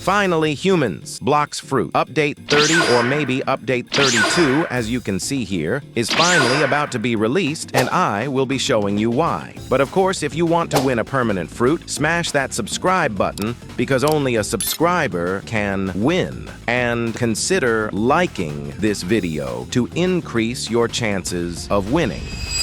Finally, humans, Blox Fruit, update 30 or maybe update 32, as you can see here, is finally about to be released, and I will be showing you why. But of course, if you want to win a permanent fruit, smash that subscribe button, because only a subscriber can win. And consider liking this video to increase your chances of winning.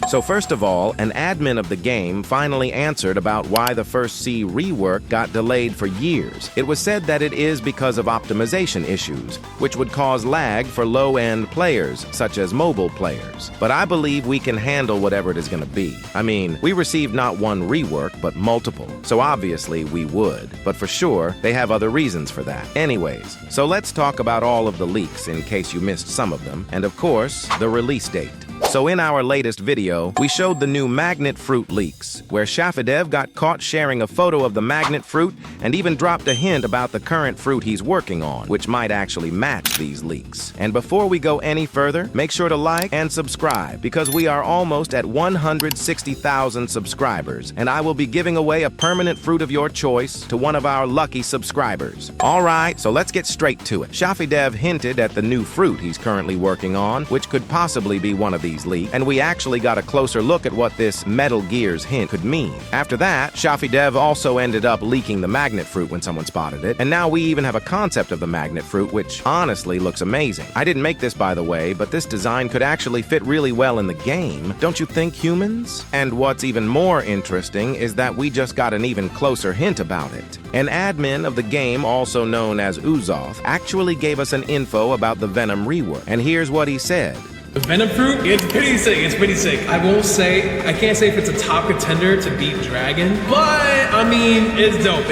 So first of all, an admin of the game finally answered about why the first C rework got delayed for years. It was said that it is because of optimization issues, which would cause lag for low-end players, such as mobile players. But I believe we can handle whatever it is going to be. I mean, we received not one rework, but multiple. So obviously we would. But for sure, they have other reasons for that. Anyways, so let's talk about all of the leaks in case you missed some of them. And of course, the release date. So in our latest video, we showed the new magnet fruit leaks, where Shafidev got caught sharing a photo of the magnet fruit and even dropped a hint about the current fruit he's working on, which might actually match these leaks. And before we go any further, make sure to like and subscribe, because we are almost at 160,000 subscribers, and I will be giving away a permanent fruit of your choice to one of our lucky subscribers. Alright, so let's get straight to it. Shafidev hinted at the new fruit he's currently working on, which could possibly be one of these leaks, and we actually got a closer look at what this Metal Gear's hint could mean. After that, Shafidev also ended up leaking the magnet fruit when someone spotted it, and now we even have a concept of the magnet fruit, which honestly looks amazing. I didn't make this, by the way, but this design could actually fit really well in the game, don't you think, humans? And what's even more interesting is that we just got an even closer hint about it. An admin of the game, also known as Uzoth, actually gave us an info about the Venom rework, and here's what he said. The Venom fruit, it's pretty sick, I won't say, I can't say if it's a top contender to beat Dragon, but I mean, it's dope.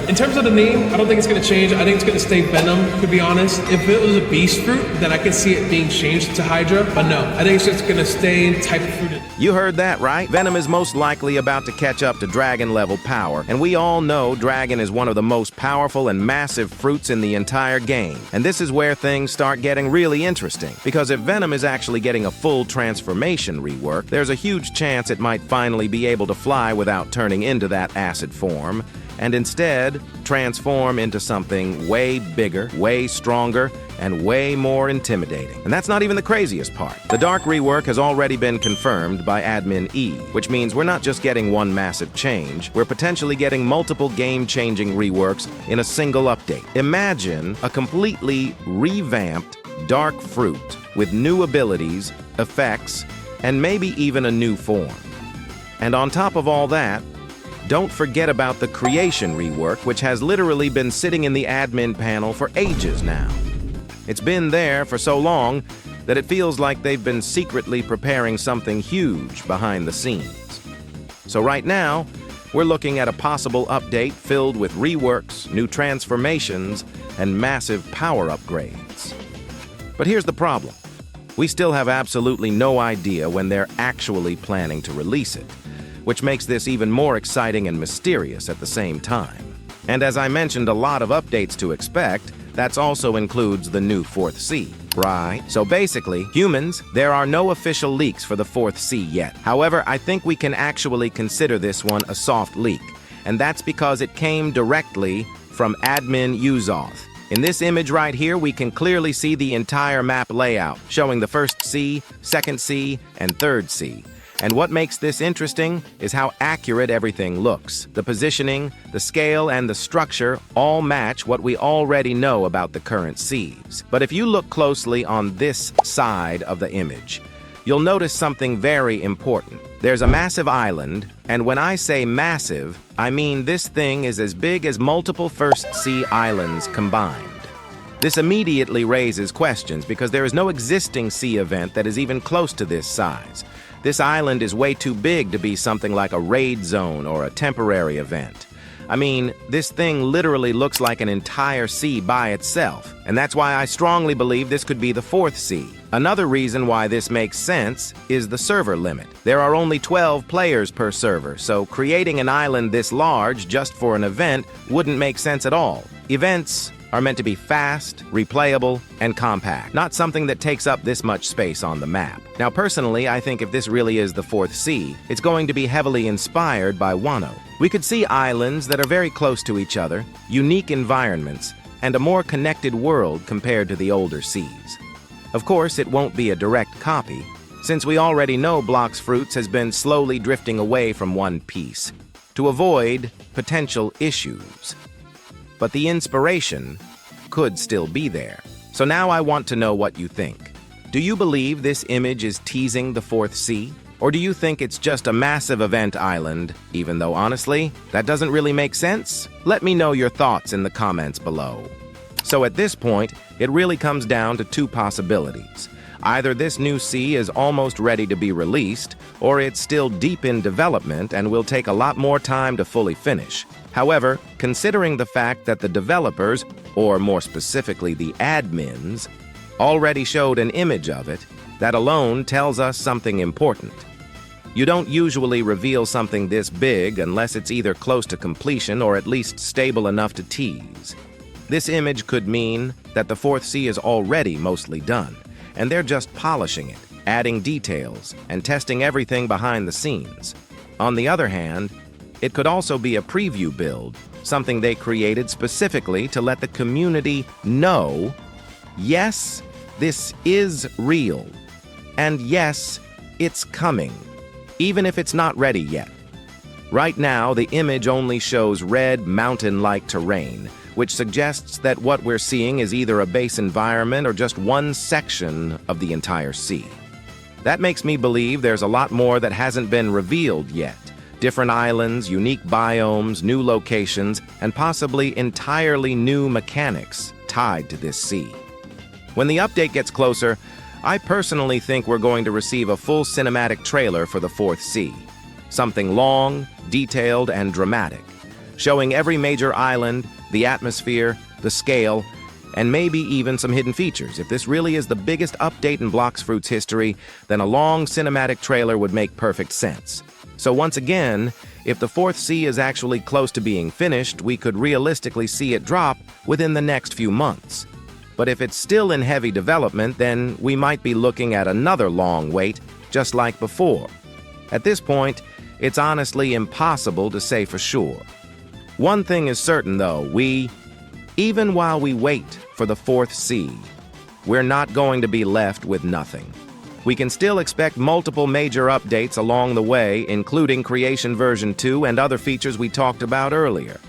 In terms of the name, I don't think it's gonna change. I think it's gonna stay Venom, to be honest. If it was a beast fruit, then I could see it being changed to Hydra, but no, I think it's just gonna stay type of fruit. You heard that right? Venom is most likely about to catch up to Dragon level power, and we all know Dragon is one of the most powerful and massive fruits in the entire game. And this is where things start getting really interesting, because if Venom is actually getting a full transformation rework, there's a huge chance it might finally be able to fly without turning into that acid form, and instead transform into something way bigger, way stronger, and way more intimidating. And that's not even the craziest part. The Dark rework has already been confirmed by Admin E, which means we're not just getting one massive change, we're potentially getting multiple game-changing reworks in a single update. Imagine a completely revamped Dark fruit with new abilities, effects, and maybe even a new form. And on top of all that, don't forget about the Creation rework, which has literally been sitting in the admin panel for ages now. It's been there for so long that it feels like they've been secretly preparing something huge behind the scenes. So right now, we're looking at a possible update filled with reworks, new transformations, and massive power upgrades. But here's the problem. We still have absolutely no idea when they're actually planning to release it, which makes this even more exciting and mysterious at the same time. And as I mentioned, a lot of updates to expect, that also includes the new 4th C, right? So basically, humans, there are no official leaks for the 4th C yet. However, I think we can actually consider this one a soft leak, and that's because it came directly from admin Uzoth. In this image right here, we can clearly see the entire map layout, showing the 1st C, 2nd C, and 3rd C. And what makes this interesting is how accurate everything looks. The positioning, the scale, and the structure all match what we already know about the current Cs. But if you look closely on this side of the image, you'll notice something very important. There's a massive island, and when I say massive, I mean this thing is as big as multiple 1st C islands combined. This immediately raises questions because there is no existing C event that is even close to this size. This island is way too big to be something like a raid zone or a temporary event. I mean, this thing literally looks like an entire C by itself, and that's why I strongly believe this could be the 4th C. Another reason why this makes sense is the server limit. There are only 12 players per server, so creating an island this large just for an event wouldn't make sense at all. Events are meant to be fast, replayable, and compact, not something that takes up this much space on the map. Now, personally, I think if this really is the fourth sea, it's going to be heavily inspired by Wano. We could see islands that are very close to each other, unique environments, and a more connected world compared to the older seas. Of course, it won't be a direct copy, since we already know Blox Fruits has been slowly drifting away from One Piece to avoid potential issues. But the inspiration could still be there. So now I want to know what you think. Do you believe this image is teasing the fourth sea? Or do you think it's just a massive event island, even though honestly, that doesn't really make sense? Let me know your thoughts in the comments below. So at this point, it really comes down to two possibilities. Either this new sea is almost ready to be released, or it's still deep in development and will take a lot more time to fully finish. However, considering the fact that the developers, or more specifically the admins, already showed an image of it, that alone tells us something important. You don't usually reveal something this big unless it's either close to completion or at least stable enough to tease. This image could mean that the fourth sea is already mostly done, and they're just polishing it, adding details, and testing everything behind the scenes. On the other hand, it could also be a preview build, something they created specifically to let the community know, yes, this is real, and yes, it's coming, even if it's not ready yet. Right now, the image only shows red, mountain-like terrain, which suggests that what we're seeing is either a base environment or just one section of the entire sea. That makes me believe there's a lot more that hasn't been revealed yet. Different islands, unique biomes, new locations, and possibly entirely new mechanics tied to this sea. When the update gets closer, I personally think we're going to receive a full cinematic trailer for the fourth sea. Something long, detailed, and dramatic, showing every major island, the atmosphere, the scale, and maybe even some hidden features. If this really is the biggest update in Blox Fruits history, then a long cinematic trailer would make perfect sense. So once again, if the fourth sea is actually close to being finished, we could realistically see it drop within the next few months. But if it's still in heavy development, then we might be looking at another long wait, just like before. At this point, it's honestly impossible to say for sure. One thing is certain, though, even while we wait for the fourth sea, we're not going to be left with nothing. We can still expect multiple major updates along the way, including Creation version 2 and other features we talked about earlier.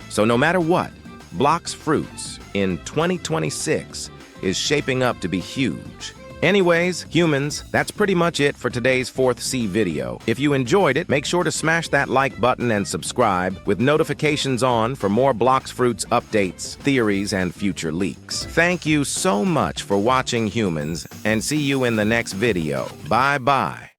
So no matter what, Blox Fruits in 2026 is shaping up to be huge. Anyways, humans, that's pretty much it for today's fourth sea video. If you enjoyed it, make sure to smash that like button and subscribe with notifications on for more Blox Fruits updates, theories, and future leaks. Thank you so much for watching, humans, and see you in the next video. Bye-bye.